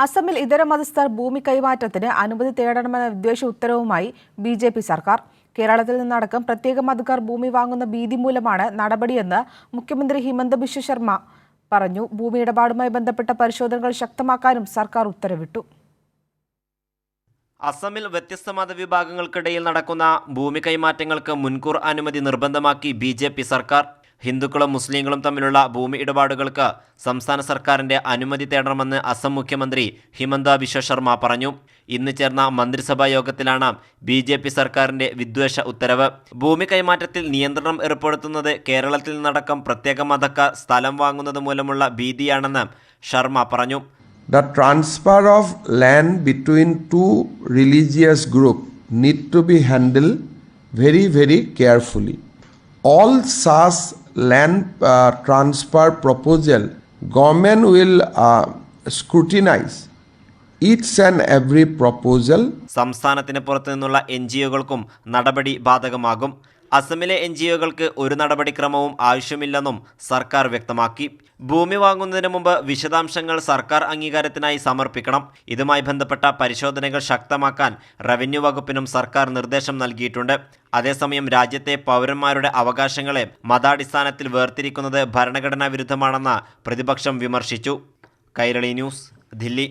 അസമിൽ ഇതര മതസ്ഥർ ഭൂമി കൈമാറ്റത്തിന് അനുമതി തേടണമെന്ന വിദ്വേഷ ഉത്തരവുമായി BJP സർക്കാർ. കേരളത്തിൽ നിന്നടക്കം പ്രത്യേക മതക്കാർ ഭൂമി വാങ്ങുന്ന ഭീതി മൂലമാണ് നടപടിയെന്ന് മുഖ്യമന്ത്രി ഹിമന്ത ബിശ്വ ശർമ്മ പറഞ്ഞു. ഭൂമി ഇടപാടുമായി ബന്ധപ്പെട്ട പരിശോധനകൾ ശക്തമാക്കാനും സർക്കാർ ഉത്തരവിട്ടു. അസമിൽ വ്യത്യസ്ത മതവിഭാഗങ്ങൾക്കിടയിൽ നടക്കുന്ന ഭൂമി കൈമാറ്റങ്ങൾക്ക് മുൻകൂർ അനുമതി നിർബന്ധമാക്കി BJP സർക്കാർ. ഹിന്ദുക്കളും മുസ്ലിങ്ങളും തമ്മിലുള്ള ഭൂമി ഇടപാടുകൾക്ക് സംസ്ഥാന സർക്കാരിന്റെ അനുമതി തേടണമെന്ന് അസം മുഖ്യമന്ത്രി ഹിമന്ത ബിശ്വ ശർമ്മ പറഞ്ഞു. ഇന്ന് ചേർന്ന മന്ത്രിസഭാ യോഗത്തിലാണ് BJP സർക്കാരിന്റെ വിദ്വേഷ ഉത്തരവ്. ഭൂമി കൈമാറ്റത്തിൽ നിയന്ത്രണം ഏർപ്പെടുത്തുന്നത് കേരളത്തിൽ നിന്നടക്കം പ്രത്യേക മതക്കാർ സ്ഥലം വാങ്ങുന്നത് മൂലമുള്ള ഭീതിയാണെന്ന് ശർമ്മ പറഞ്ഞു. The transfer of land between two religious groups need to be handled very carefully. All such land transfer proposal, government will scrutinize each and every proposal. സംസ്ഥാനത്തിന് പുറത്തു നിന്നുള്ള NGO-കൾക്കും നടപടി ബാധകമാകും. അസമിലെ NGO-കൾക്ക് ഒരു നടപടിക്രമവും ആവശ്യമില്ലെന്നും സർക്കാർ വ്യക്തമാക്കി. ഭൂമി വാങ്ങുന്നതിന് മുമ്പ് വിശദാംശങ്ങൾ സർക്കാർ അംഗീകാരത്തിനായി സമർപ്പിക്കണം. ഇതുമായി ബന്ധപ്പെട്ട പരിശോധനകൾ ശക്തമാക്കാൻ റവന്യൂ വകുപ്പിനും സർക്കാർ നിർദ്ദേശം നൽകിയിട്ടുണ്ട്. അതേസമയം രാജ്യത്തെ പൗരന്മാരുടെ അവകാശങ്ങളെ മതാടിസ്ഥാനത്തിൽ വേർതിരിക്കുന്നത് ഭരണഘടനാ വിരുദ്ധമാണെന്ന് പ്രതിപക്ഷം വിമർശിച്ചു. കൈരളി ന്യൂസ്, ദില്ലി.